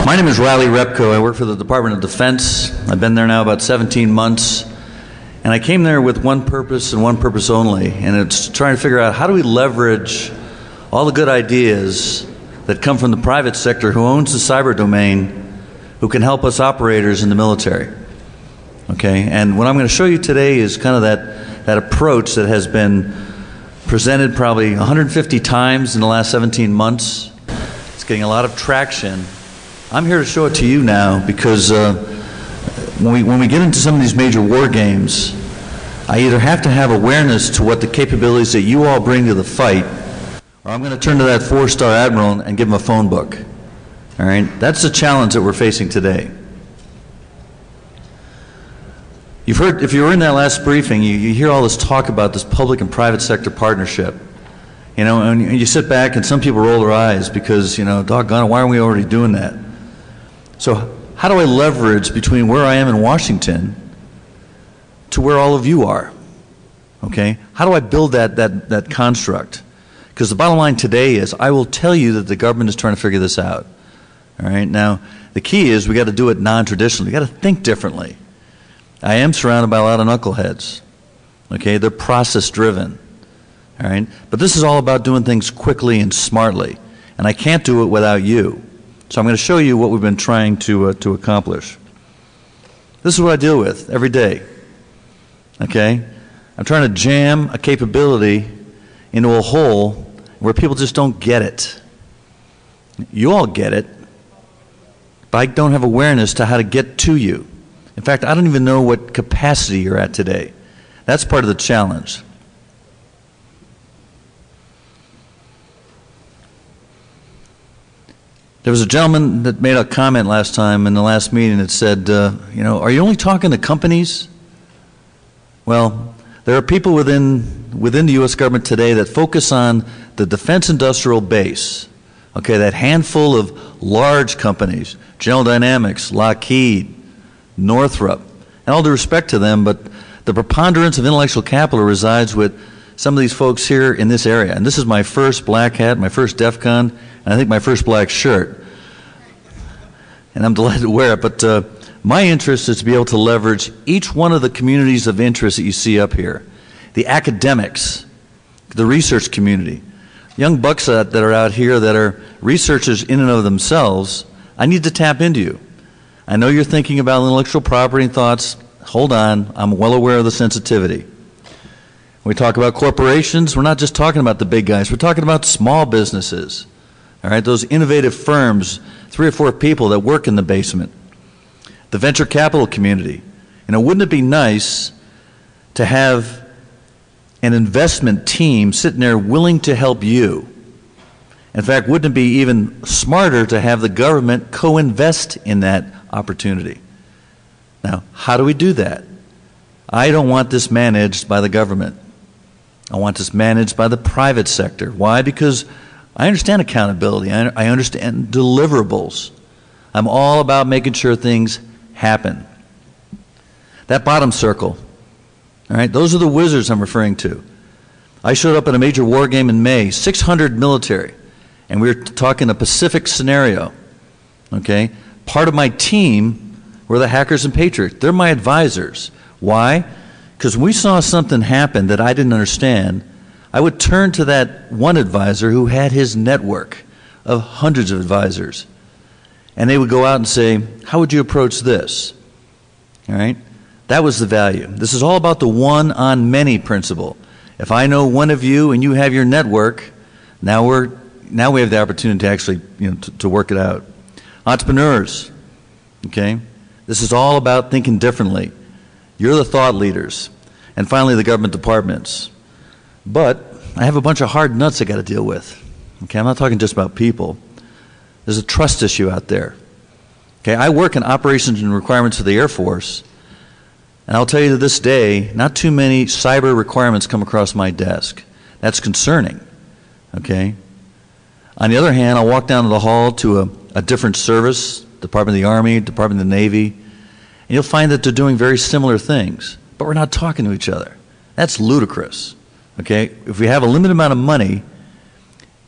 My name is Riley Repko. I work for the Department of Defense. I've been there now about 17 months. And I came there with one purpose and one purpose only, and it's trying to figure out how do we leverage all the good ideas that come from the private sector who owns the cyber domain, who can help us operators in the military. Okay, and what I'm going to show you today is kind of that approach that has been presented probably 150 times in the last 17 months. It's getting a lot of traction. I'm here to show it to you now because when we get into some of these major war games, I either have to have awareness to what the capabilities that you all bring to the fight, or I'm going to turn to that 4-star admiral and give him a phone book. All right? That's the challenge that we're facing today. You've heard, if you were in that last briefing, you hear all this talk about this public and private sector partnership. You know, and you sit back and some people roll their eyes because, you know, doggone it, why aren't we already doing that? So how do I leverage between where I am in Washington to where all of you are? Okay? How do I build that construct? Because the bottom line today is I will tell you that the government is trying to figure this out. All right? Now, the key is we got to do it non-traditionally. We got to think differently. I am surrounded by a lot of knuckleheads. Okay? They're process-driven. All right? But this is all about doing things quickly and smartly. And I can't do it without you. So I'm going to show you what we've been trying to accomplish. This is what I deal with every day. Okay? I'm trying to jam a capability into a hole where people just don't get it. You all get it, but I don't have awareness to how to get to you. In fact, I don't even know what capacity you're at today. That's part of the challenge. There was a gentleman that made a comment last time in the last meeting that said, you know, are you only talking to companies? Well, there are people within the U.S. government today that focus on the defense industrial base, okay, that handful of large companies, General Dynamics, Lockheed, Northrop, and all due respect to them, but the preponderance of intellectual capital resides with some of these folks here in this area. And this is my first black hat, my first DEFCON, and I think my first black shirt. And I'm delighted to wear it, but my interest is to be able to leverage each one of the communities of interest that you see up here. The academics, the research community, young bucks that are out here that are researchers in and of themselves. I need to tap into you. I know you're thinking about intellectual property and thoughts. Hold on, I'm well aware of the sensitivity. When we talk about corporations, we're not just talking about the big guys, we're talking about small businesses. All right, those innovative firms, 3 or 4 people that work in the basement. The venture capital community. You know, wouldn't it be nice to have an investment team sitting there willing to help you? In fact, wouldn't it be even smarter to have the government co-invest in that opportunity? Now, how do we do that? I don't want this managed by the government. I want this managed by the private sector. Why? Because I understand accountability. I understand deliverables. I'm all about making sure things happen. That bottom circle, all right, those are the wizards I'm referring to. I showed up at a major war game in May, 600 military, and we were talking a Pacific scenario, okay? Part of my team were the hackers and patriots. They're my advisors. Why? Because when we saw something happen that I didn't understand, I would turn to that one advisor who had his network of hundreds of advisors. And they would go out and say, how would you approach this? All right? That was the value. This is all about the one on many principle. If I know one of you and you have your network, now we have the opportunity to actually, you know, to work it out. Entrepreneurs, okay? This is all about thinking differently. You're the thought leaders. And finally, the government departments. But I have a bunch of hard nuts I got to deal with. Okay, I'm not talking just about people. There's a trust issue out there. Okay, I work in operations and requirements for the Air Force, and I'll tell you to this day, not too many cyber requirements come across my desk. That's concerning. Okay. On the other hand, I'll walk down to the hall to a different service, Department of the Army, Department of the Navy, and you'll find that they're doing very similar things, but we're not talking to each other. That's ludicrous. Okay, if we have a limited amount of money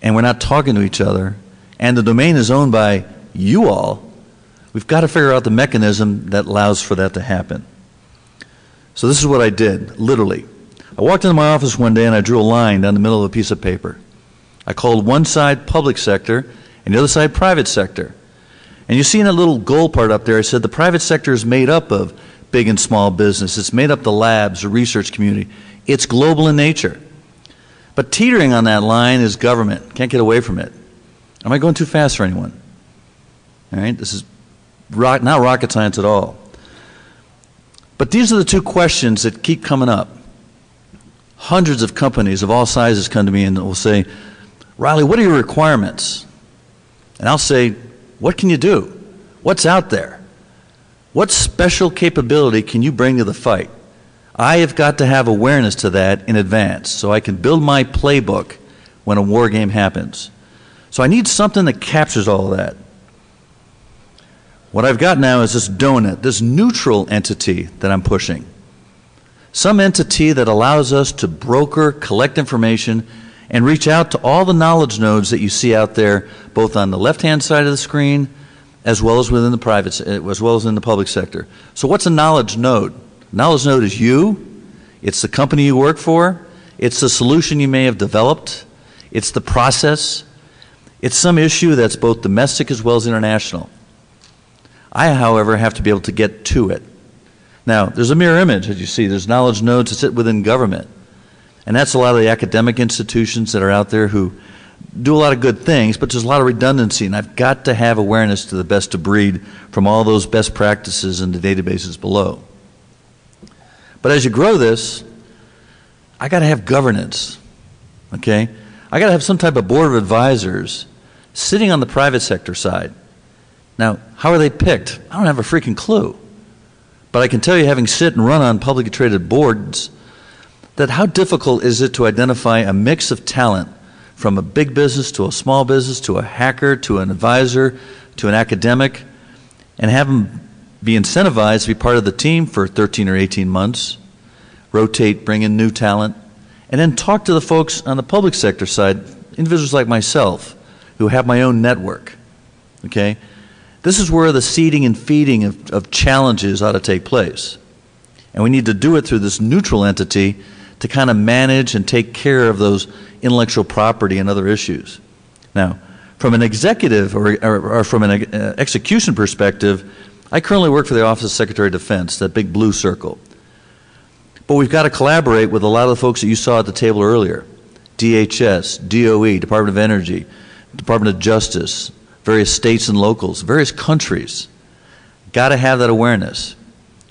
and we're not talking to each other, and the domain is owned by you all, We've got to figure out the mechanism that allows for that to happen. So this is what I did, literally. I walked into my office one day and I drew a line down the middle of a piece of paper. I called one side public sector and the other side private sector. And you see in that little gold part up there, I said the private sector is made up of big and small business. It's made up of the labs, the research community. It's global in nature. But teetering on that line is government. Can't get away from it. Am I going too fast for anyone? All right, this is not rocket science at all. But these are the two questions that keep coming up. Hundreds of companies of all sizes come to me and will say, Riley, what are your requirements? And I'll say, what can you do? What's out there? What special capability can you bring to the fight? I have got to have awareness to that in advance so I can build my playbook when a war game happens. So I need something that captures all of that. What I've got now is this donut, this neutral entity that I'm pushing. Some entity that allows us to broker, collect information, and reach out to all the knowledge nodes that you see out there, both on the left-hand side of the screen, as well as within the private, as well as in the public sector. So what's a knowledge node? Knowledge node is you, it's the company you work for, it's the solution you may have developed, it's the process, it's some issue that's both domestic as well as international. I, however, have to be able to get to it. Now, there's a mirror image, as you see. There's knowledge nodes that sit within government. And that's a lot of the academic institutions that are out there who do a lot of good things, but there's a lot of redundancy, and I've got to have awareness to the best of breed from all those best practices in the databases below. But as you grow this, I got to have governance, okay? I got to have some type of board of advisors sitting on the private sector side. Now, how are they picked? I don't have a freaking clue. But I can tell you, having sit and run on publicly traded boards, that how difficult is it to identify a mix of talent from a big business to a small business to a hacker to an advisor to an academic, and have them be incentivized to be part of the team for 13 or 18 months, rotate, bring in new talent, and then talk to the folks on the public sector side, individuals like myself, who have my own network, okay? This is where the seeding and feeding of challenges ought to take place. And we need to do it through this neutral entity to kind of manage and take care of those intellectual property and other issues. Now, from an executive or from an execution perspective, I currently work for the Office of Secretary of Defense, that big blue circle. But we've got to collaborate with a lot of the folks that you saw at the table earlier. DHS, DOE, Department of Energy, Department of Justice, various states and locals, various countries. Got to have that awareness.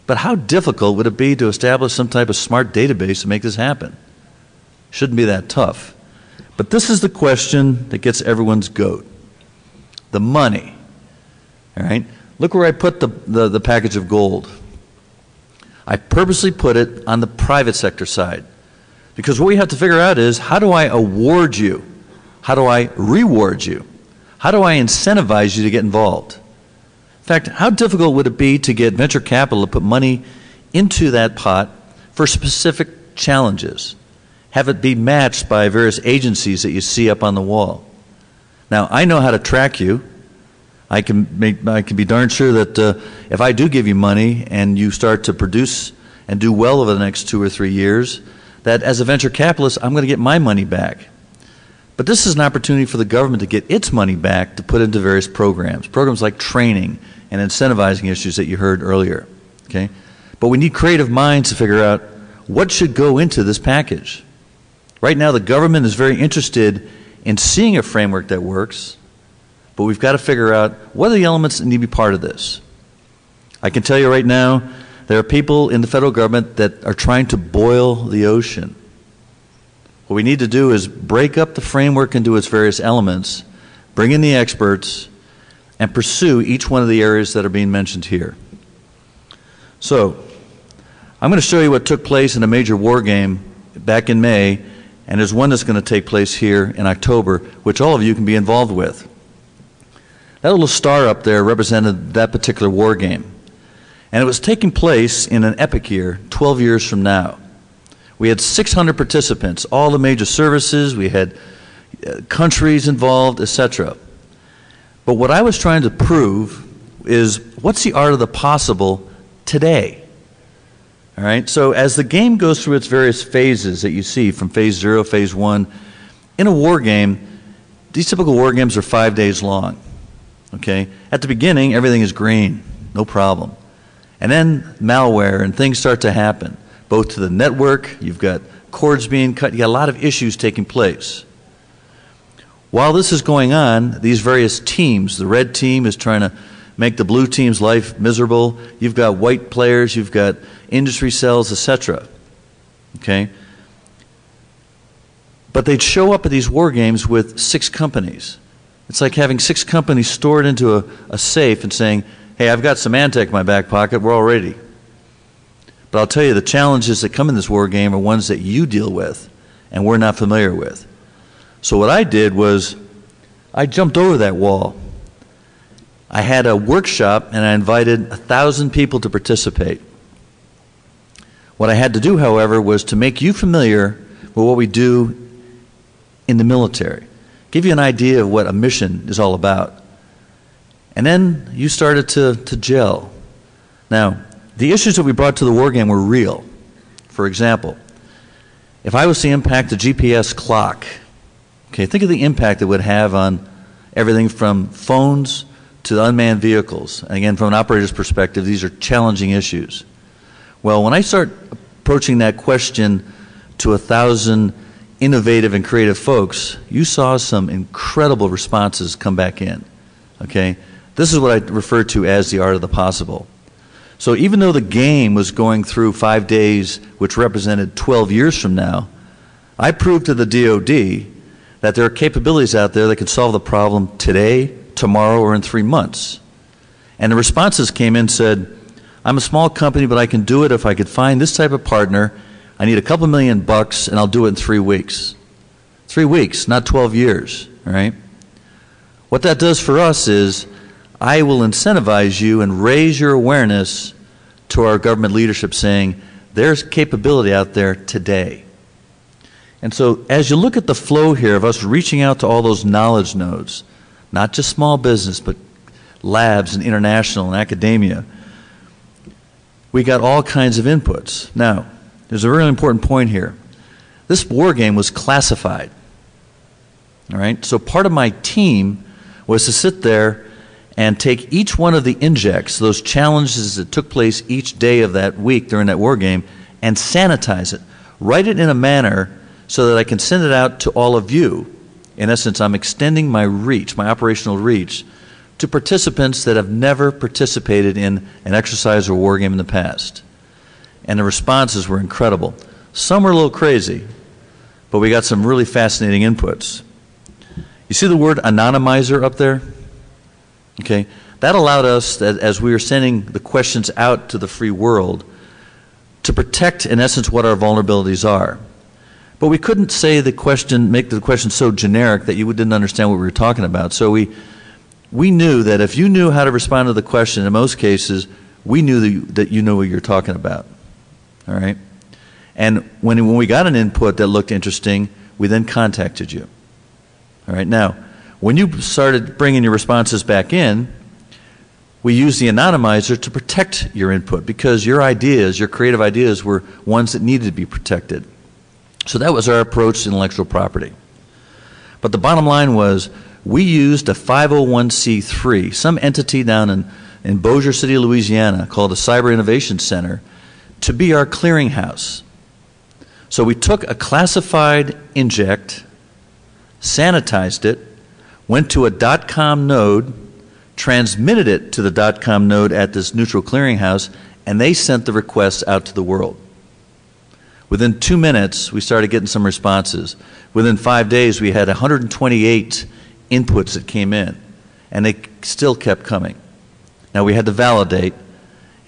But how difficult would it be to establish some type of smart database to make this happen? Shouldn't be that tough. But this is the question that gets everyone's goat. The money. All right? Look where I put the package of gold. I purposely put it on the private sector side. Because what we have to figure out is, how do I award you? How do I reward you? How do I incentivize you to get involved? In fact, how difficult would it be to get venture capital to put money into that pot for specific challenges? Have it be matched by various agencies that you see up on the wall. Now, I know how to track you. I can be darn sure that if I do give you money and you start to produce and do well over the next 2 or 3 years, that as a venture capitalist, I'm going to get my money back. But this is an opportunity for the government to get its money back to put into various programs like training and incentivizing issues that you heard earlier. Okay? But we need creative minds to figure out what should go into this package. Right now, the government is very interested in seeing a framework that works, but we've got to figure out what are the elements that need to be part of this. I can tell you right now, there are people in the federal government that are trying to boil the ocean. What we need to do is break up the framework into its various elements, bring in the experts, and pursue each one of the areas that are being mentioned here. So, I'm going to show you what took place in a major war game back in May, and there's one that's going to take place here in October, which all of you can be involved with. That little star up there represented that particular war game. And it was taking place in an epic year, 12 years from now. We had 600 participants, all the major services, we had countries involved, etc. But what I was trying to prove is what's the art of the possible today? All right, so as the game goes through its various phases that you see from phase 0, phase 1, in a war game, these typical war games are 5 days long. Okay, at the beginning, everything is green, no problem. And then malware and things start to happen, both to the network, you've got cords being cut, you got a lot of issues taking place. While this is going on, these various teams, the red team is trying to make the blue team's life miserable. You've got white players, you've got industry cells, etc. Okay? But they'd show up at these war games with 6 companies. It's like having 6 companies stored into a safe and saying, hey, I've got Symantec in my back pocket, we're all ready. But I'll tell you, the challenges that come in this war game are ones that you deal with and we're not familiar with. So what I did was I jumped over that wall. I had a workshop and I invited 1,000 people to participate. What I had to do, however, was to make you familiar with what we do in the military, give you an idea of what a mission is all about. And then you started to gel. Now, the issues that we brought to the war game were real. For example, if I was to impact the GPS clock, okay, think of the impact it would have on everything from phones to unmanned vehicles. And again, from an operator's perspective, these are challenging issues. Well, when I start approaching that question to 1,000 innovative and creative folks, you saw some incredible responses come back in. Okay? This is what I refer to as the art of the possible. So even though the game was going through 5 days, which represented 12 years from now, I proved to the DoD that there are capabilities out there that can solve the problem today, tomorrow, or in 3 months. And the responses came in and said, I'm a small company, but I can do it if I could find this type of partner. I need a couple $1 million and I'll do it in 3 weeks. 3 weeks, not 12 years, all right? What that does for us is I will incentivize you and raise your awareness to our government leadership saying there's capability out there today. And so as you look at the flow here of us reaching out to all those knowledge nodes, not just small business, but labs and international and academia, we got all kinds of inputs. Now, there's a really important point here. This war game was classified. All right? So part of my team was to sit there and take each one of the injects, those challenges that took place each day of that week during that war game, and sanitize it. Write it in a manner so that I can send it out to all of you. In essence, I'm extending my reach, my operational reach, to participants that have never participated in an exercise or war game in the past. And the responses were incredible. Some were a little crazy, but we got some really fascinating inputs. You see the word anonymizer up there? Okay, that allowed us, as we were sending the questions out to the free world, to protect, in essence, what our vulnerabilities are. But we couldn't say the question, make the question so generic that you didn't understand what we were talking about. So we knew that if you knew how to respond to the question, in most cases, we knew that you know what you're talking about. All right? And when we got an input that looked interesting, we then contacted you. All right? Now, when you started bringing your responses back in, we used the anonymizer to protect your input because your ideas, your creative ideas, were ones that needed to be protected. So that was our approach to intellectual property. But the bottom line was we used a 501c3, some entity down in Bossier City, Louisiana, called a Cyber Innovation Center, to be our clearinghouse. So we took a classified inject, sanitized it, went to a .com node, transmitted it to the .com node at this neutral clearinghouse, and they sent the requests out to the world. Within 2 minutes, we started getting some responses. Within 5 days, we had 128 inputs that came in, and they still kept coming. Now, we had to validate,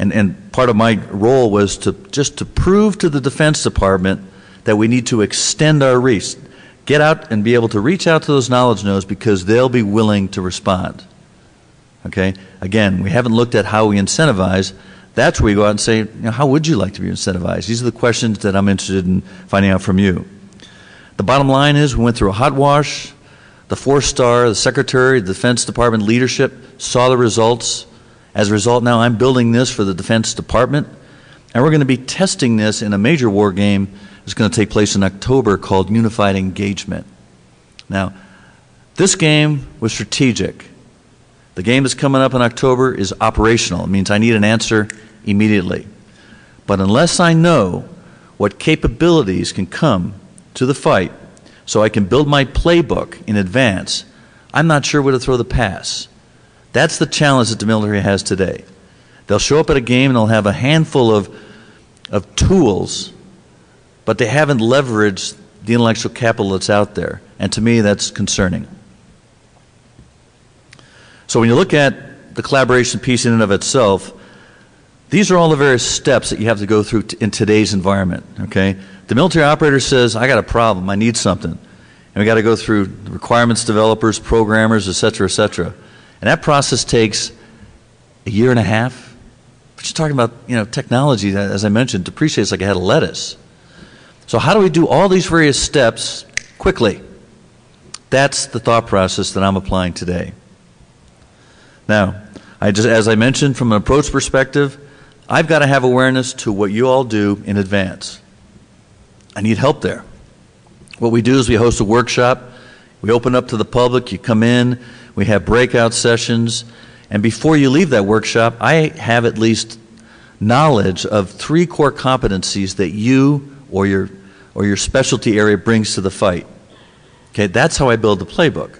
and part of my role was to prove to the Defense Department that we need to extend our reach, get out and be able to reach out to those knowledge nodes because they'll be willing to respond. Okay? Again, we haven't looked at how we incentivize. That's where we go out and say, you know, how would you like to be incentivized? These are the questions that I'm interested in finding out from you. The bottom line is we went through a hot wash. The 4-star, the Secretary, the Defense Department leadership saw the results, As a result, now I'm building this for the Defense Department, and we're going to be testing this in a major war game that's going to take place in October called Unified Engagement. Now, this game was strategic. The game that's coming up in October is operational. It means I need an answer immediately. But unless I know what capabilities can come to the fight so I can build my playbook in advance, I'm not sure where to throw the pass. That's the challenge that the military has today. They'll show up at a game and they'll have a handful of tools, but they haven't leveraged the intellectual capital that's out there. And to me, that's concerning. So when you look at the collaboration piece in and of itself, these are all the various steps that you have to go through in today's environment, okay? The military operator says, I got a problem, I need something. And we got to go through requirements developers, programmers, et cetera, et cetera. And that process takes a year and a half. But you're talking about, technology that, as I mentioned, depreciates like a head of lettuce. So how do we do all these various steps quickly? That's the thought process that I'm applying today. Now, as I mentioned, from an approach perspective, I've got to have awareness to what you all do in advance. I need help there. What we do is we host a workshop. We open up to the public. You come in. We have breakout sessions. And before you leave that workshop, I have at least knowledge of 3 core competencies that you or your specialty area brings to the fight. Okay, that's how I build the playbook.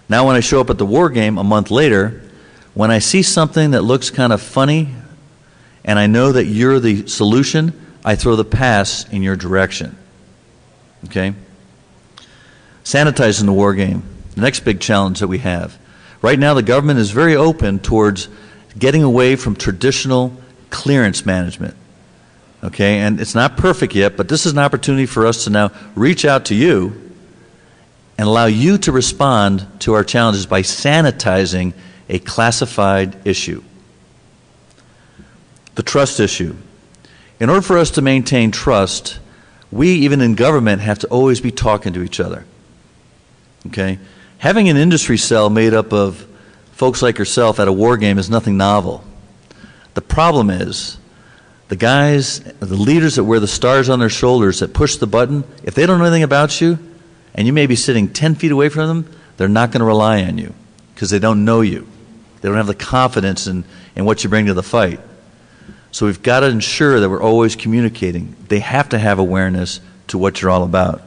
Now when I show up at the war game a month later, when I see something that looks kind of funny and I know that you're the solution, I throw the pass in your direction. Okay? Sanitizing the war game, the next big challenge that we have. Right now the government is very open towards getting away from traditional clearance management. Okay, and it's not perfect yet, but this is an opportunity for us to now reach out to you and allow you to respond to our challenges by sanitizing a classified issue. The trust issue. In order for us to maintain trust, we, even in government, have to always be talking to each other. Okay? Having an industry cell made up of folks like yourself at a war game is nothing novel. The problem is, the guys, the leaders that wear the stars on their shoulders that push the button, if they don't know anything about you, and you may be sitting 10 feet away from them, they're not going to rely on you because they don't know you. They don't have the confidence in what you bring to the fight. So we've got to ensure that we're always communicating. They have to have awareness to what you're all about.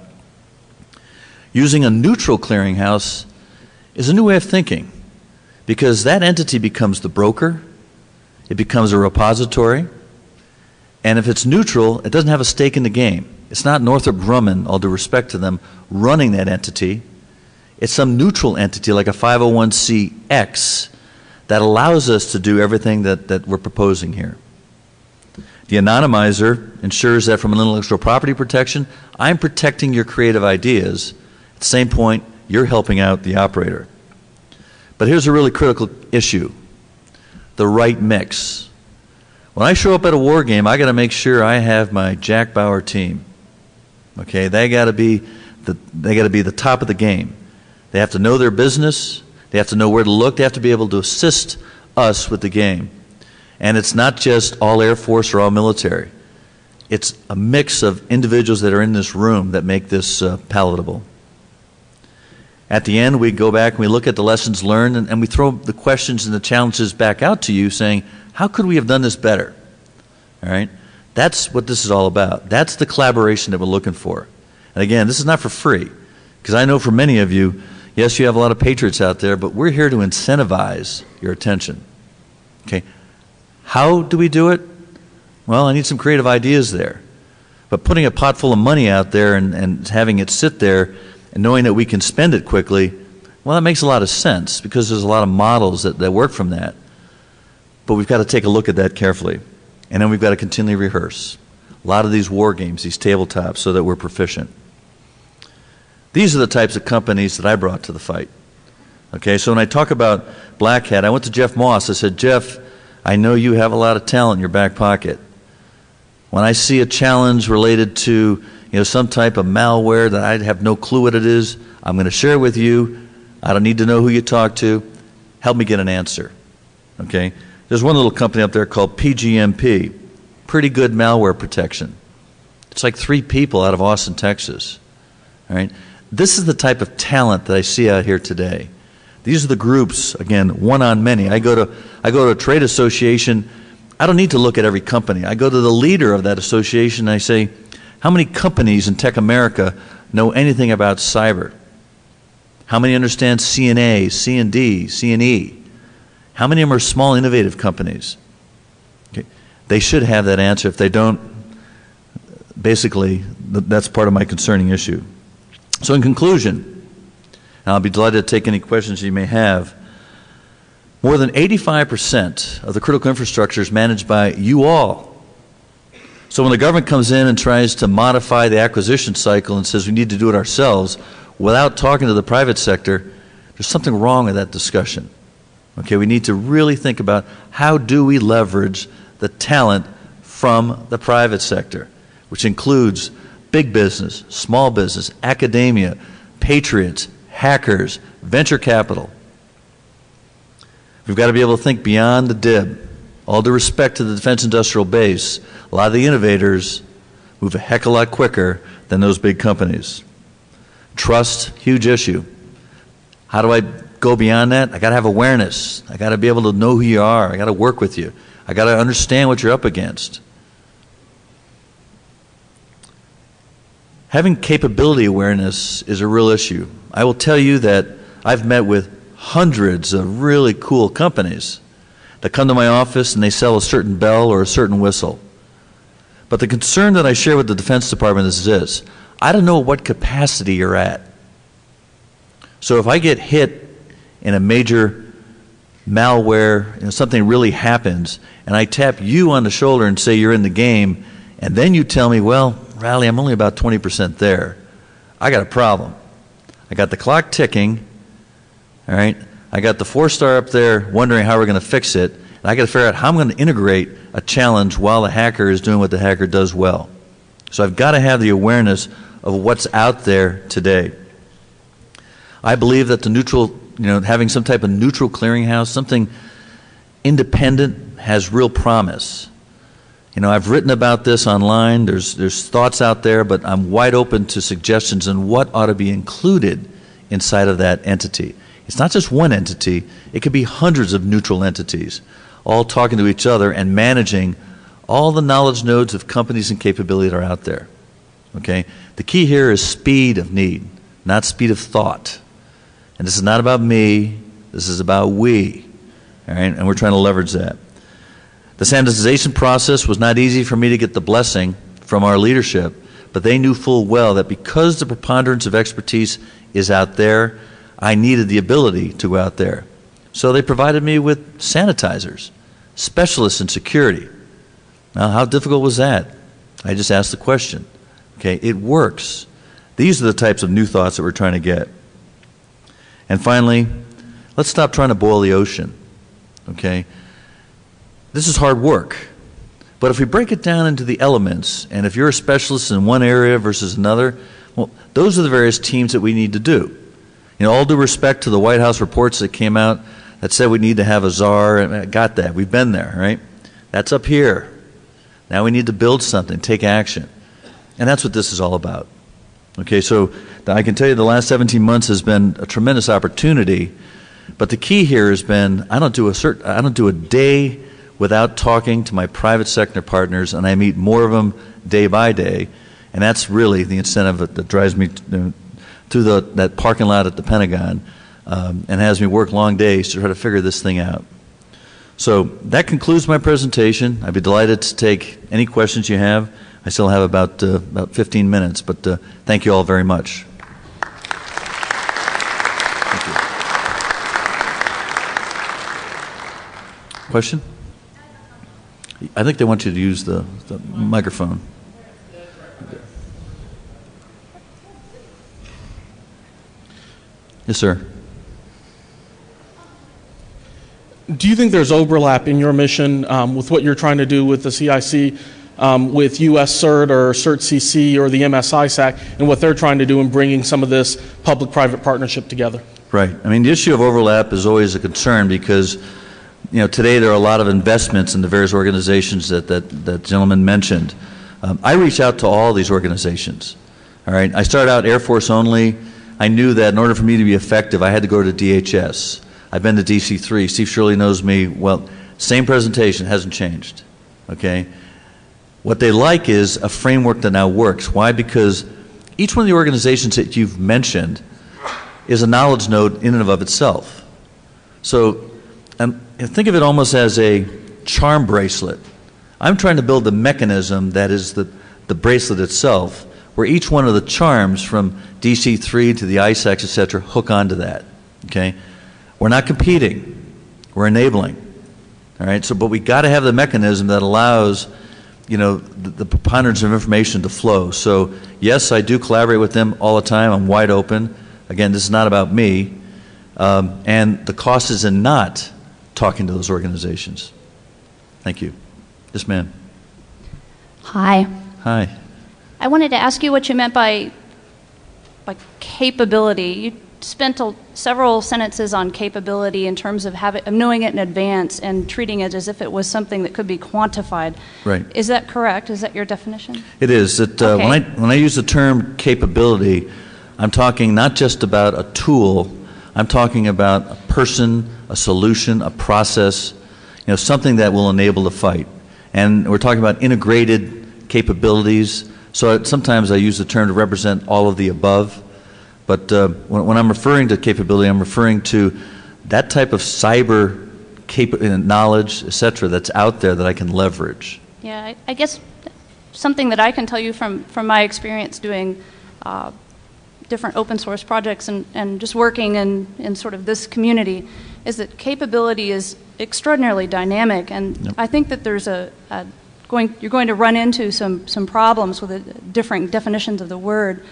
Using a neutral clearinghouse is a new way of thinking because that entity becomes the broker, it becomes a repository, and if it's neutral, it doesn't have a stake in the game. It's not Northrop Grumman, all due respect to them, running that entity. It's some neutral entity like a 501c(x) that allows us to do everything that we're proposing here. The anonymizer ensures that from an intellectual property protection, I'm protecting your creative ideas. At the same point, you're helping out the operator. But here's a really critical issue, the right mix. When I show up at a war game, I got to make sure I have my Jack Bauer team. Okay, they got to be the top of the game. They have to know their business. They have to know where to look. They have to be able to assist us with the game. And it's not just all Air Force or all military. It's a mix of individuals that are in this room that make this palatable. At the end, we go back and we look at the lessons learned and we throw the questions and the challenges back out to you saying, how could we have done this better? All right? That's what this is all about. That's the collaboration that we're looking for. And again, this is not for free, because I know for many of you, yes, you have a lot of patriots out there, but we're here to incentivize your attention. Okay? How do we do it? Well, I need some creative ideas there. But putting a pot full of money out there and having it sit there and knowing that we can spend it quickly, well, that makes a lot of sense because there's a lot of models that work from that. But we've got to take a look at that carefully. And then we've got to continually rehearse a lot of these war games, these tabletops, so that we're proficient. These are the types of companies that I brought to the fight. Okay, so when I talk about Black Hat, I went to Jeff Moss. I said, Jeff, I know you have a lot of talent in your back pocket. When I see a challenge related to some type of malware that I have no clue what it is, I'm going to share it with you. I don't need to know who you talk to. Help me get an answer. Okay? There's one little company up there called PGMP, Pretty Good Malware Protection. It's like 3 people out of Austin, Texas. All right? This is the type of talent that I see out here today. These are the groups, again, one on many. I go to a trade association. I don't need to look at every company. I go to the leader of that association and I say, how many companies in Tech America know anything about cyber? How many understand CNA, C&D, C&E? How many of them are small, innovative companies? Okay. They should have that answer. If they don't, basically, that's part of my concerning issue. So in conclusion, and I'll be delighted to take any questions you may have, more than 85% of the critical infrastructure is managed by you all. So when the government comes in and tries to modify the acquisition cycle and says we need to do it ourselves without talking to the private sector, there's something wrong with that discussion. Okay, we need to really think about how do we leverage the talent from the private sector, which includes big business, small business, academia, patriots, hackers, venture capital. We've got to be able to think beyond the DIB. All due respect to the defense industrial base, a lot of the innovators move a heck of a lot quicker than those big companies. Trust, huge issue. How do I go beyond that? I got to have awareness. I got to be able to know who you are. I got to work with you. I got to understand what you're up against. Having capability awareness is a real issue. I will tell you that I've met with hundreds of really cool companies that come to my office and they sell a certain bell or a certain whistle. But the concern that I share with the Defense Department is this: I don't know what capacity you're at. So if I get hit in a major malware, something really happens, and I tap you on the shoulder and say you're in the game, and then you tell me, well, Riley, I'm only about 20% there, I got a problem. I got the clock ticking, all right? I got the 4-star up there wondering how we're going to fix it, and I got to figure out how I'm going to integrate a challenge while the hacker is doing what the hacker does well. So I've got to have the awareness of what's out there today. I believe that the neutral, having some type of neutral clearinghouse, something independent, has real promise. I've written about this online. There's thoughts out there, but I'm wide open to suggestions on what ought to be included inside of that entity. It's not just one entity. It could be hundreds of neutral entities, all talking to each other and managing all the knowledge nodes of companies and capability that are out there. Okay? The key here is speed of need, not speed of thought. And this is not about me. This is about we. All right? And we're trying to leverage that. The sanitization process was not easy for me to get the blessing from our leadership, but they knew full well that because the preponderance of expertise is out there, I needed the ability to go out there. So they provided me with sanitizers, specialists in security. Now, how difficult was that? I just asked the question. Okay, it works. These are the types of new thoughts that we're trying to get. And finally, let's stop trying to boil the ocean. Okay? This is hard work. But if we break it down into the elements, and if you're a specialist in one area versus another, well, those are the various teams that we need to do. All due respect to the White House reports that came out that said we need to have a czar, and I got that. We've been there, right? That's up here. Now we need to build something, take action. And that's what this is all about. Okay, so I can tell you the last 17 months has been a tremendous opportunity, but the key here has been I don't do a day without talking to my private sector partners, and I meet more of them day by day, and that's really the incentive that drives me to that parking lot at the Pentagon and has me work long days to try to figure this thing out. So that concludes my presentation. I'd be delighted to take any questions you have. I still have about 15 minutes, but thank you all very much. Thank you. Question? I think they want you to use the microphone. Yes, sir. Do you think there's overlap in your mission with what you're trying to do with the CIC, with US CERT or CERT-CC or the MSISAC, and what they're trying to do in bringing some of this public-private partnership together? Right. I mean, the issue of overlap is always a concern because, today there are a lot of investments in the various organizations that gentleman mentioned. I reach out to all these organizations. All right, I started out Air Force only. I knew that in order for me to be effective, I had to go to DHS. I've been to DC3. Steve Shirley knows me well. Same presentation, hasn't changed. Okay, what they like is a framework that now works. Why? Because each one of the organizations that you've mentioned is a knowledge node in and of itself. So think of it almost as a charm bracelet. I'm trying to build the mechanism that is the bracelet itself, where each one of the charms from DC3 to the ISACs, et cetera, hook onto that. Okay? We're not competing. We're enabling. All right? So, but we got to have the mechanism that allows, the preponderance of information to flow. So, yes, I do collaborate with them all the time. I'm wide open. Again, this is not about me. And the cost is in not talking to those organizations. Thank you. Yes, ma'am. Hi. Hi. I wanted to ask you what you meant by capability. You spent several sentences on capability in terms of knowing it in advance and treating it as if it was something that could be quantified. Right. Is that correct? Is that your definition? It is. Okay. When I use the term capability, I'm talking not just about a tool. I'm talking about a person, a solution, a process, something that will enable the fight. And we're talking about integrated capabilities. So sometimes I use the term to represent all of the above. But when I'm referring to capability, I'm referring to that type of cyber knowledge, et cetera, that's out there that I can leverage. Yeah, I guess something that I can tell you from my experience doing different open source projects and just working in sort of this community is that capability is extraordinarily dynamic, and Yep. I think that there's you're going to run into some problems with the different definitions of the word.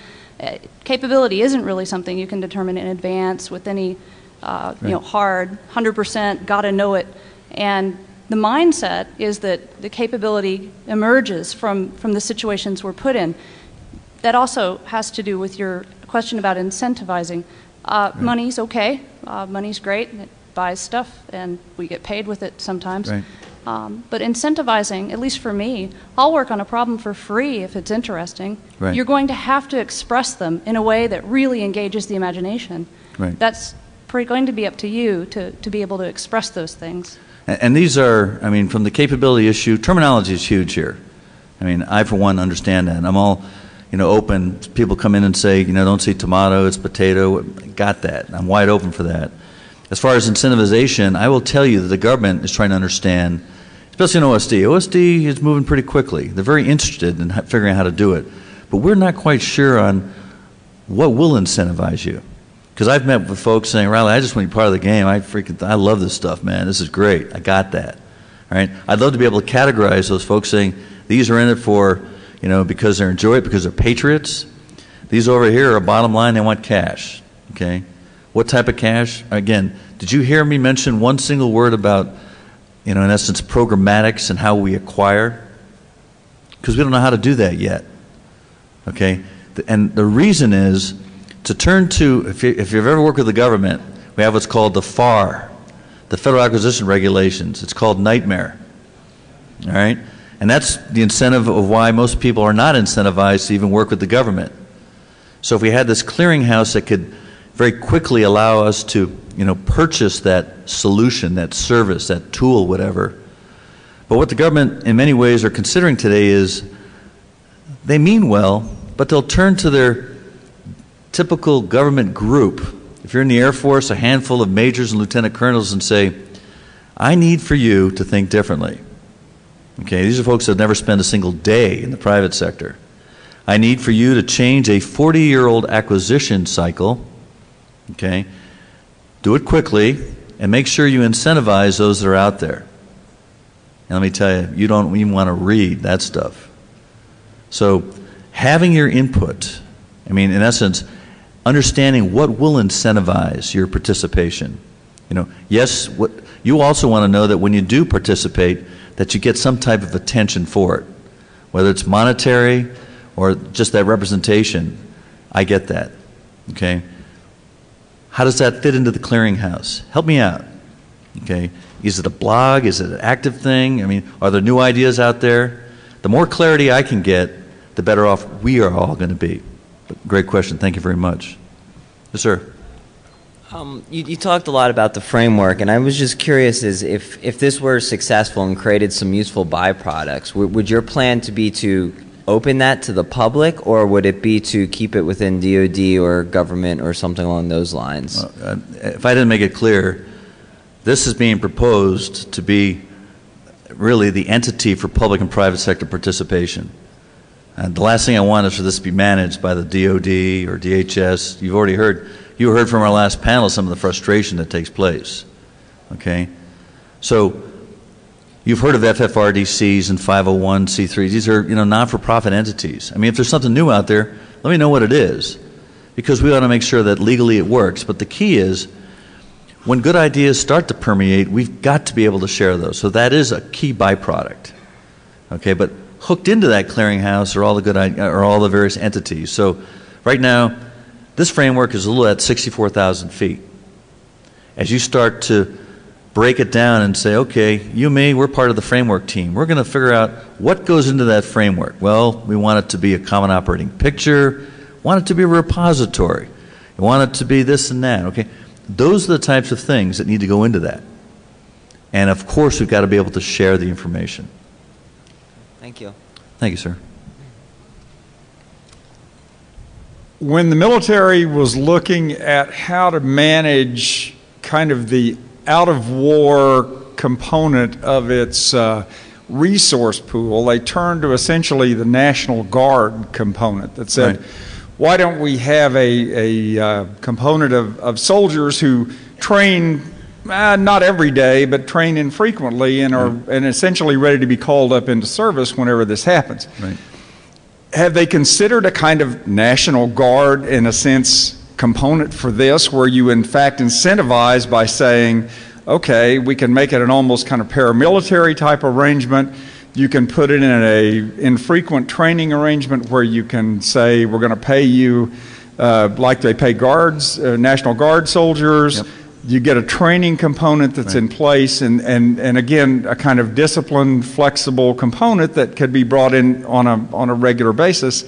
Capability isn't really something you can determine in advance with any hard 100% gotta know it, and the mindset is that the capability emerges from the situations we're put in. That also has to do with your question about incentivizing. Right. Money's okay. Money's great. It buys stuff, and we get paid with it sometimes. Right. But incentivizing, at least for me, I'll work on a problem for free if it's interesting. Right. You're going to have to express them in a way that really engages the imagination. Right. That's going to be up to you to be able to express those things. And these are, from the capability issue, terminology is huge here. I, for one, understand that. And I'm all, open. People come in and say, don't say tomato, it's potato. Got that. I'm wide open for that. As far as incentivization, I will tell you that the government is trying to understand, especially in OSD. OSD is moving pretty quickly. They're very interested in figuring out how to do it. But we're not quite sure on what will incentivize you. Because I've met with folks saying, Riley, I just want to be part of the game. I love this stuff, man. This is great. I got that. All right? I'd love to be able to categorize those folks saying, these are in it for, because they enjoy it, because they're patriots. These over here are bottom line, they want cash. Okay? What type of cash? Again, did you hear me mention one single word about, in essence, programmatics and how we acquire? Because we don't know how to do that yet. Okay? And the reason is to turn to, if you've ever worked with the government, we have what's called the FAR, the Federal Acquisition Regulations. It's called Nightmare. All right? And that's the incentive of why most people are not incentivized to even work with the government. So if we had this clearinghouse that could very quickly allow us to, purchase that solution, that service, that tool, whatever. But what the government, in many ways, are considering today is they mean well, but they'll turn to their typical government group. If you're in the Air Force, a handful of majors and lieutenant colonels, and say, I need for you to think differently. Okay, these are folks that never spend a single day in the private sector. I need for you to change a 40-year-old acquisition cycle. Okay, do it quickly and make sure you incentivize those that are out there. And let me tell you, you don't even want to read that stuff. So having your input, in essence, understanding what will incentivize your participation. Yes, what you also want to know that when you do participate, that you get some type of attention for it, whether it's monetary or just that representation. I get that. Okay. How does that fit into the clearinghouse? Help me out. Okay. Is it a blog? Is it an active thing? I mean, are there new ideas out there? The more clarity I can get, the better off we are all going to be. But great question. Thank you very much. Yes, sir. You talked a lot about the framework, and I was just curious is if this were successful and created some useful byproducts, would your plan to be to open that to the public, or would it be to keep it within DoD or government or something along those lines? If I didn't make it clear, this is being proposed to be really the entity for public and private sector participation. And the last thing I want is for this to be managed by the DoD or DHS. You heard from our last panel some of the frustration that takes place. Okay? So you've heard of FFRDCs and 501c3s. These are, non-for-profit entities. I mean, if there's something new out there, let me know what it is, because we want to make sure that legally it works. But the key is, when good ideas start to permeate, we've got to be able to share those. So that is a key byproduct. Okay? But hooked into that clearinghouse are all the various entities. So right now, this framework is a little at 64,000 feet. As you start to break it down and say, okay, you and me, we're part of the framework team. We're going to figure out what goes into that framework. Well, we want it to be a common operating picture, want it to be a repository, we want it to be this and that. Okay, those are the types of things that need to go into that. And of course, we've got to be able to share the information. Thank you. Thank you, sir. When the military was looking at how to manage kind of the out-of-war component of its resource pool, they turned to essentially the National Guard component that said, right, why don't we have a component of soldiers who train, not every day, but train infrequently and are and essentially ready to be called up into service whenever this happens. Right. Have they considered a kind of National Guard, in a sense, component for this, where you in fact incentivize by saying, okay, we can make it an almost kind of paramilitary type arrangement. You can put it in an infrequent training arrangement where you can say, we're going to pay you like they pay guards, National Guard soldiers. Yep. You get a training component that's in place, and again, a kind of disciplined, flexible component that could be brought in on a regular basis,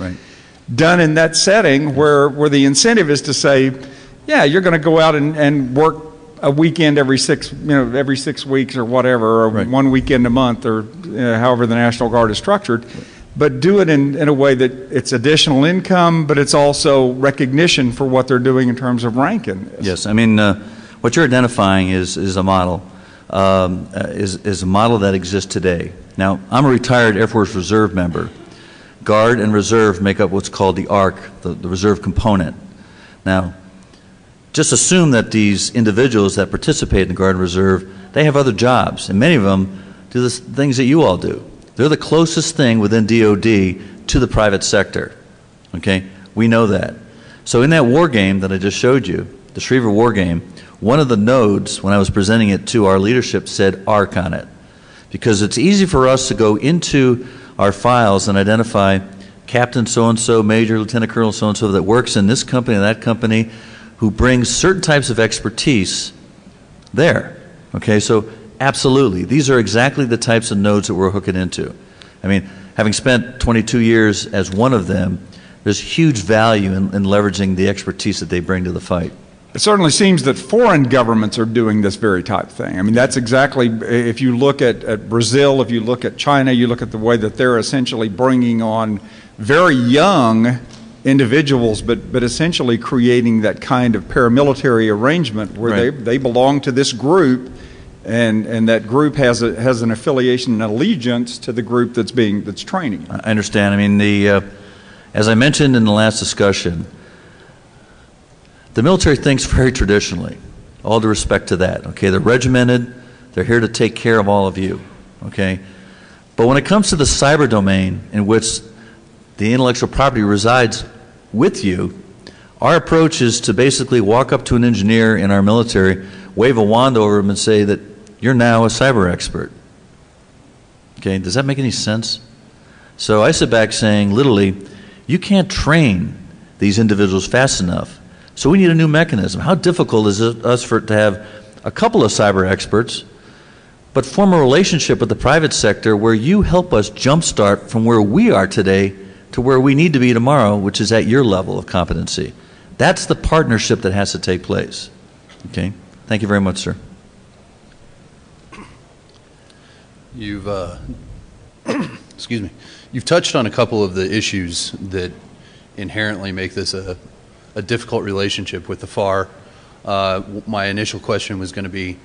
done in that setting where the incentive is to say, yeah, you're going to go out and work a weekend every 6 weeks or whatever, or 1 weekend a month, or however the National Guard is structured. But do it in a way that it's additional income, but it's also recognition for what they're doing in terms of ranking. Yes, I mean, what you're identifying is a model, is a model that exists today. Now, I'm a retired Air Force Reserve member. Guard and Reserve make up what's called the ARC, the Reserve component. Now, just assume that these individuals that participate in the Guard and Reserve, they have other jobs, and many of them do the things that you all do. They're the closest thing within DoD to the private sector. Okay, we know that. So in that war game that I just showed you, the Schriever war game, one of the nodes, when I was presenting it to our leadership, said ARC on it, because it's easy for us to go into our files and identify Captain so-and-so, Major, Lieutenant Colonel so-and-so that works in this company and that company, who brings certain types of expertise there. Okay, so absolutely, these are exactly the types of nodes that we're hooking into. I mean, having spent 22 years as one of them, there's huge value in leveraging the expertise that they bring to the fight. It certainly seems that foreign governments are doing this very type of thing. I mean, that's exactly, if you look at Brazil, if you look at China, you look at the way that they're essentially bringing on very young individuals, but essentially creating that kind of paramilitary arrangement where they belong to this group, and that group has an affiliation and allegiance to the group that's training. I understand. I mean, as I mentioned in the last discussion, the military thinks very traditionally, all due respect to that. Okay, they're regimented, they're here to take care of all of you. Okay, but when it comes to the cyber domain in which the intellectual property resides with you, our approach is to basically walk up to an engineer in our military, wave a wand over him and say that you're now a cyber expert. Okay, does that make any sense? So I sit back saying, literally, you can't train these individuals fast enough. So we need a new mechanism. How difficult is it to have a couple of cyber experts but form a relationship with the private sector where you help us jumpstart from where we are today to where we need to be tomorrow, which is at your level of competency. That's the partnership that has to take place. Okay? Thank you very much, sir. You've, excuse me, you've touched on a couple of the issues that inherently make this a difficult relationship with the FAR. My initial question was going to be,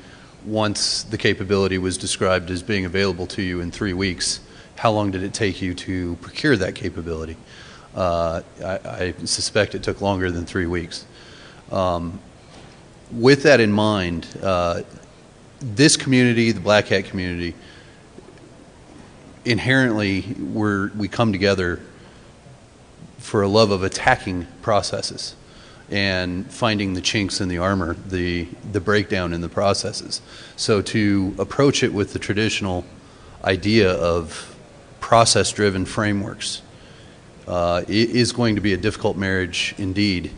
once the capability was described as being available to you in 3 weeks, how long did it take you to procure that capability? I suspect it took longer than 3 weeks. With that in mind, this community, the Black Hat community, inherently we come together for a love of attacking processes and finding the chinks in the armor, the breakdown in the processes. So to approach it with the traditional idea of process-driven frameworks is going to be a difficult marriage indeed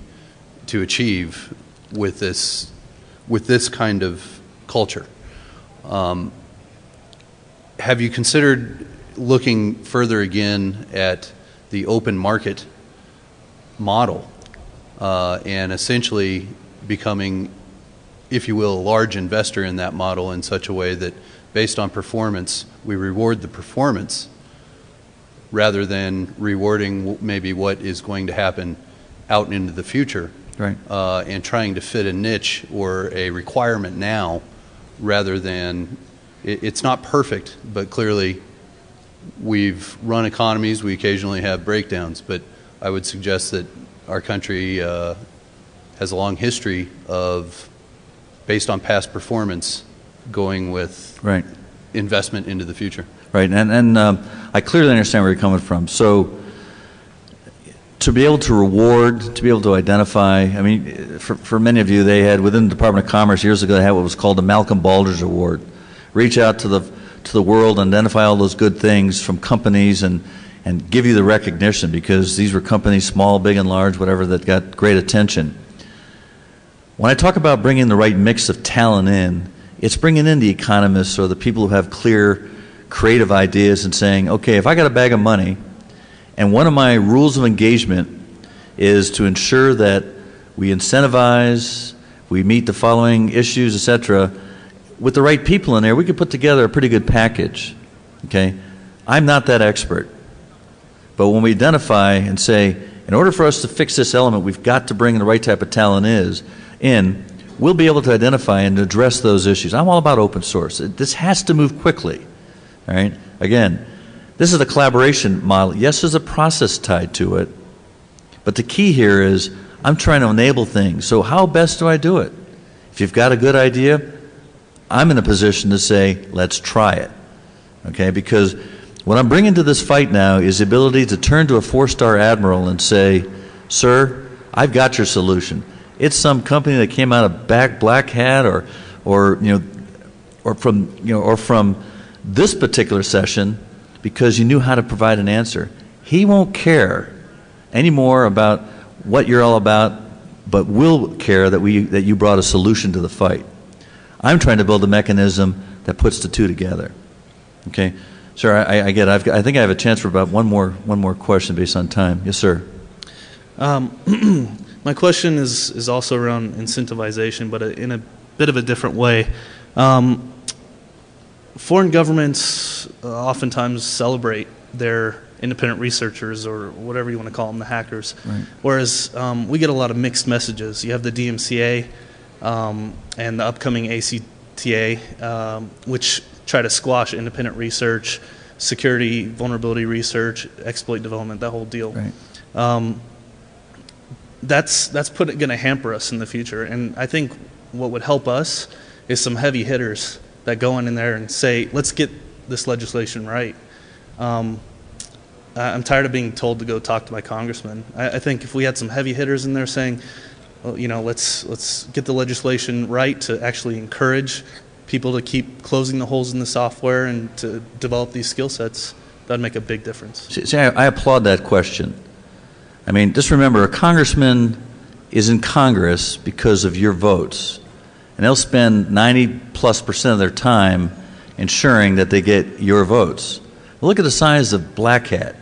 to achieve with this kind of culture. Have you considered looking further again at the open market model and essentially becoming, if you will, a large investor in that model in such a way that based on performance, we reward the performance rather than rewarding maybe what is going to happen out into the future, right? And trying to fit a niche or a requirement now rather than, it's not perfect, but clearly we've run economies, we occasionally have breakdowns, but I would suggest that our country has a long history of, based on past performance, going with right. investment into the future. Right, and I clearly understand where you're coming from. So to be able to reward, to be able to identify, I mean, for many of you, they had, within the Department of Commerce years ago, they had what was called the Malcolm Baldrige Award. Reach out to the world, identify all those good things from companies and give you the recognition, because these were companies, small, big and large, whatever, that got great attention. When I talk about bringing the right mix of talent in, it's bringing in the economists or the people who have clear, creative ideas and saying, okay, if I got a bag of money and one of my rules of engagement is to ensure that we incentivize, we meet the following issues, etc., with the right people in there, we could put together a pretty good package. Okay? I'm not that expert. But when we identify and say, in order for us to fix this element, we've got to bring the right type of talent in, we'll be able to identify and address those issues. I'm all about open source. This has to move quickly. All right? Again, this is a collaboration model. Yes, there's a process tied to it, but the key here is I'm trying to enable things. So how best do I do it? If you've got a good idea, I'm in a position to say, let's try it. Okay? Because what I'm bringing to this fight now is the ability to turn to a 4-star admiral and say, sir, I've got your solution. It's some company that came out of Black Hat or from this particular session because you knew how to provide an answer. He won't care anymore about what you're all about, but will care that you brought a solution to the fight. I'm trying to build a mechanism that puts the two together. Okay, sir, I get it. I think I have a chance for about one more question based on time. Yes, sir. My question is also around incentivization, but in a bit of a different way. Foreign governments oftentimes celebrate their independent researchers, or whatever you want to call them, the hackers. Right. Whereas we get a lot of mixed messages. You have the DMCA and the upcoming ACTA, which try to squash independent research, security, vulnerability research, exploit development, that whole deal. Right. That's going to hamper us in the future. And I think what would help us is some heavy hitters that go in there and say, let's get this legislation right. I'm tired of being told to go talk to my congressman. I think if we had some heavy hitters in there saying, well, let's get the legislation right to actually encourage people to keep closing the holes in the software and to develop these skill sets, that'd make a big difference. See, I applaud that question. I mean, just remember, a congressman is in Congress because of your votes. And they'll spend 90+% of their time ensuring that they get your votes. Look at the size of Black Hat.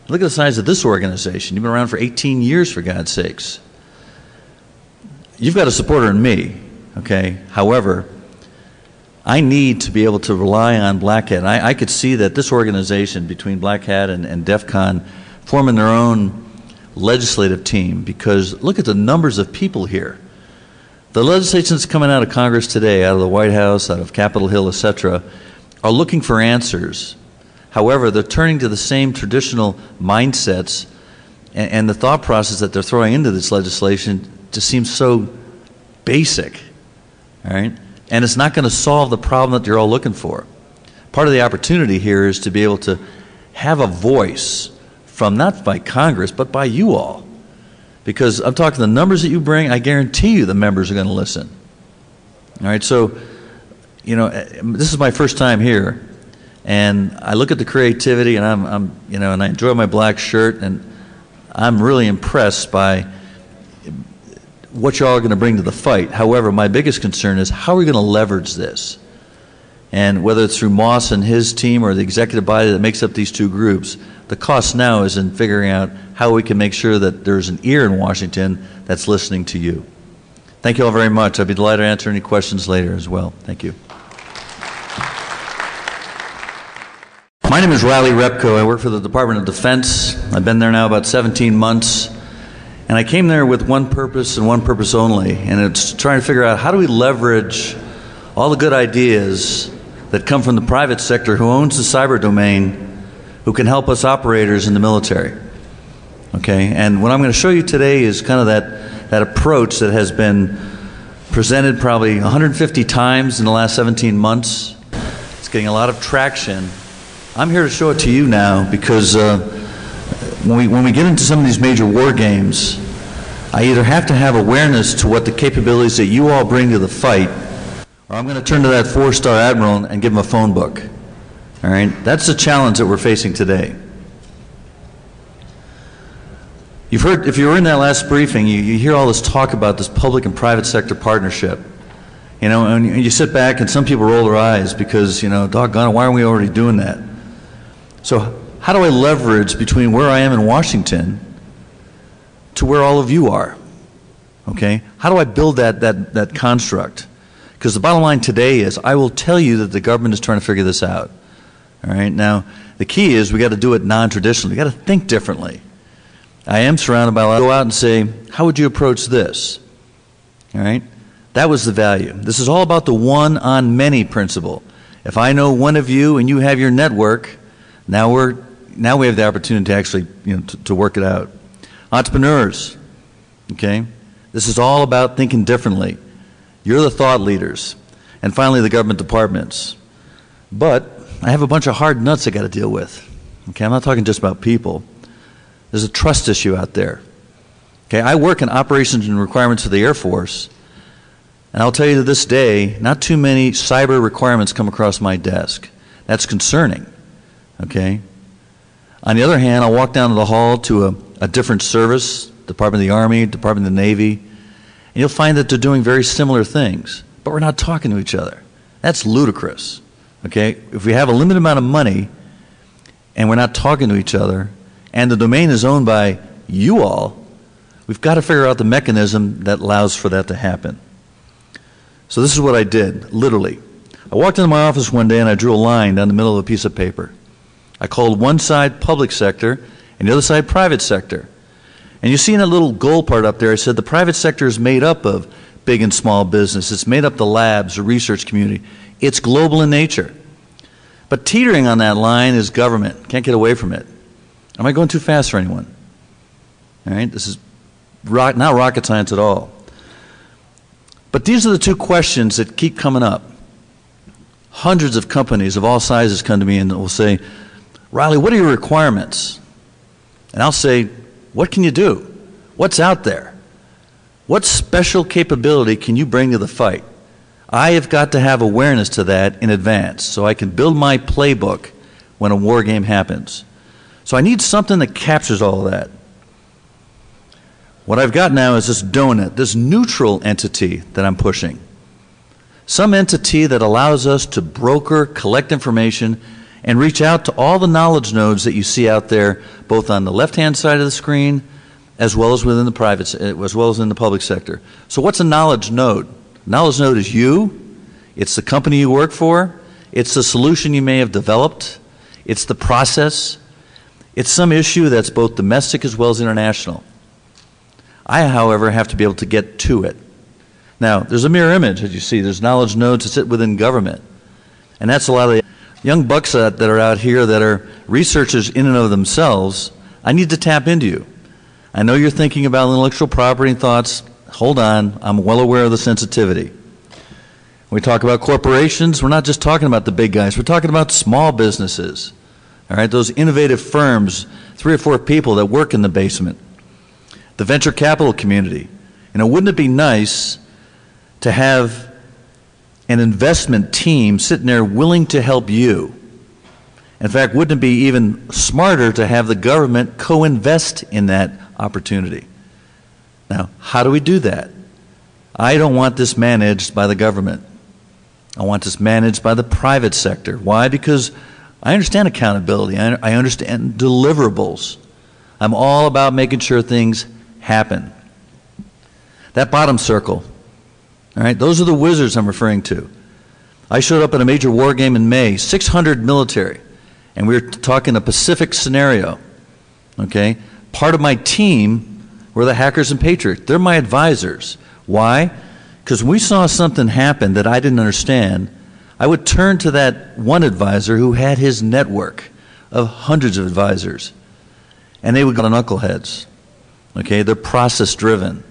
Look at the size of this organization. You've been around for 18 years, for God's sakes. You've got a supporter in me, okay? However, I need to be able to rely on Black Hat. I could see that this organization, between Black Hat and DEFCON, forming their own legislative team, because look at the numbers of people here. The legislation that's coming out of Congress today, out of the White House, out of Capitol Hill, etc., are looking for answers. However, they're turning to the same traditional mindsets, and the thought process that they're throwing into this legislation just seems so basic, all right? And it's not going to solve the problem that you're all looking for. Part of the opportunity here is to be able to have a voice from not by Congress, but by you all. Because I'm talking the numbers that you bring, I guarantee you the members are going to listen. All right, so, you know, this is my first time here, and I look at the creativity, and and I enjoy my black shirt, and I'm really impressed by what y'all are going to bring to the fight. However, my biggest concern is how are we going to leverage this? And whether it's through Moss and his team or the executive body that makes up these two groups, the cost now is in figuring out how we can make sure that there's an ear in Washington that's listening to you. Thank you all very much. I'd be delighted to answer any questions later as well. Thank you. My name is Riley Repko. I work for the Department of Defense. I've been there now about 17 months. And I came there with one purpose and one purpose only, and it's trying to figure out how do we leverage all the good ideas that come from the private sector who owns the cyber domain, who can help us operators in the military. Okay, and what I'm going to show you today is kind of that approach that has been presented probably 150 times in the last 17 months. It's getting a lot of traction. I'm here to show it to you now because when we get into some of these major war games, I either have to have awareness to what the capabilities that you all bring to the fight, or I'm going to turn to that four-star admiral and give him a phone book. All right? That's the challenge that we're facing today. You've heard, if you were in that last briefing, you hear all this talk about this public and private sector partnership. You know, and you sit back and some people roll their eyes because, you know, doggone it, why aren't we already doing that? So how do I leverage between where I am in Washington to where all of you are? Okay? How do I build that construct? Because the bottom line today is I will tell you that the government is trying to figure this out. All right? Now, the key is we got to do it non-traditionally. We got to think differently. I am surrounded by a lot. Go out and say, how would you approach this? All right? That was the value. This is all about the one-on-many principle. If I know one of you and you have your network, now we have the opportunity to actually, you know, to work it out. Entrepreneurs, okay? This is all about thinking differently. You're the thought leaders. And finally, the government departments. But I have a bunch of hard nuts I got to deal with. Okay, I'm not talking just about people. There's a trust issue out there. Okay, I work in operations and requirements for the Air Force, and I'll tell you to this day, not too many cyber requirements come across my desk. That's concerning. Okay? On the other hand, I'll walk down to the hall to a different service, Department of the Army, Department of the Navy, and you'll find that they're doing very similar things, but we're not talking to each other. That's ludicrous. Okay? If we have a limited amount of money and we're not talking to each other, and the domain is owned by you all, we've got to figure out the mechanism that allows for that to happen. So this is what I did, literally. I walked into my office one day and I drew a line down the middle of a piece of paper. I called one side public sector and the other side private sector. And you see in that little goal part up there, I said the private sector is made up of big and small business. It's made up the labs, the research community. It's global in nature. But teetering on that line is government. Can't get away from it. Am I going too fast for anyone? All right, this is not rocket science at all. But these are the two questions that keep coming up. Hundreds of companies of all sizes come to me and will say, Riley, what are your requirements? And I'll say, what can you do? What's out there? What special capability can you bring to the fight? I have got to have awareness to that in advance so I can build my playbook when a war game happens. So I need something that captures all of that. What I've got now is this donut, this neutral entity that I'm pushing. some entity that allows us to broker, collect information, and reach out to all the knowledge nodes that you see out there, both on the left-hand side of the screen, as well as within the private, as well as in the public sector. So what's a knowledge node? Knowledge node is you, it's the company you work for, it's the solution you may have developed, it's the process, it's some issue that's both domestic as well as international. I, however, have to be able to get to it. Now, there's a mirror image, as you see. There's knowledge nodes that sit within government. And that's a lot of the young bucks that are out here that are researchers in and of themselves. I need to tap into you. I know you're thinking about intellectual property and thoughts. Hold on. I'm well aware of the sensitivity. When we talk about corporations, we're not just talking about the big guys. We're talking about small businesses. All right, those innovative firms, 3 or 4 people that work in the basement. The venture capital community. You know, wouldn't it be nice to have an investment team sitting there willing to help you? In fact, wouldn't it be even smarter to have the government co-invest in that opportunity? Now, how do we do that? I don't want this managed by the government. I want this managed by the private sector. Why? Because I understand accountability. I understand deliverables. I'm all about making sure things happen. That bottom circle, all right, those are the wizards I'm referring to. I showed up at a major war game in May, 600 military, and we were talking a Pacific scenario, okay? Part of my team were the hackers and patriots. They're my advisors. Why? Because when we saw something happen that I didn't understand, I would turn to that one advisor who had his network of hundreds of advisors, and they would go to knuckleheads. Okay, they're process-driven.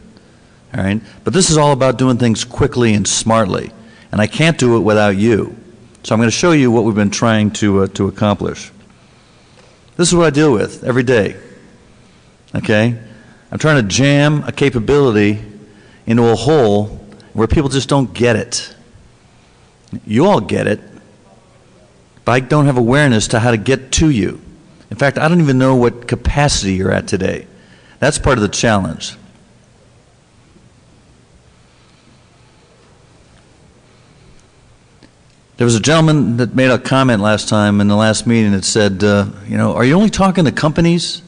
All right, but this is all about doing things quickly and smartly, and I can't do it without you. So I'm going to show you what we've been trying to accomplish. This is what I deal with every day. Okay, I'm trying to jam a capability into a hole where people just don't get it. You all get it, but I don't have awareness to how to get to you. In fact, I don't even know what capacity you're at today. That's part of the challenge. There was a gentleman that made a comment last time in the last meeting that said, you know, are you only talking to companies?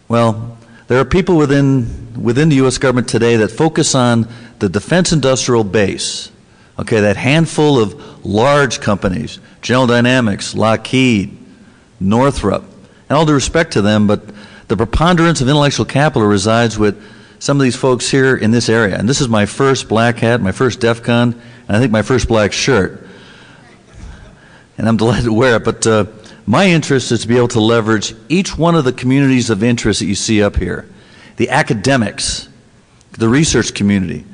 Well, there are people within the U.S. government today that focus on the defense industrial base. Okay, that handful of large companies, General Dynamics, Lockheed, Northrop, and all due respect to them, but the preponderance of intellectual capital resides with some of these folks here in this area. And this is my first black hat, my first DEFCON, and I think my first black shirt. And I'm delighted to wear it, but my interest is to be able to leverage each one of the communities of interest that you see up here. The academics, the research community,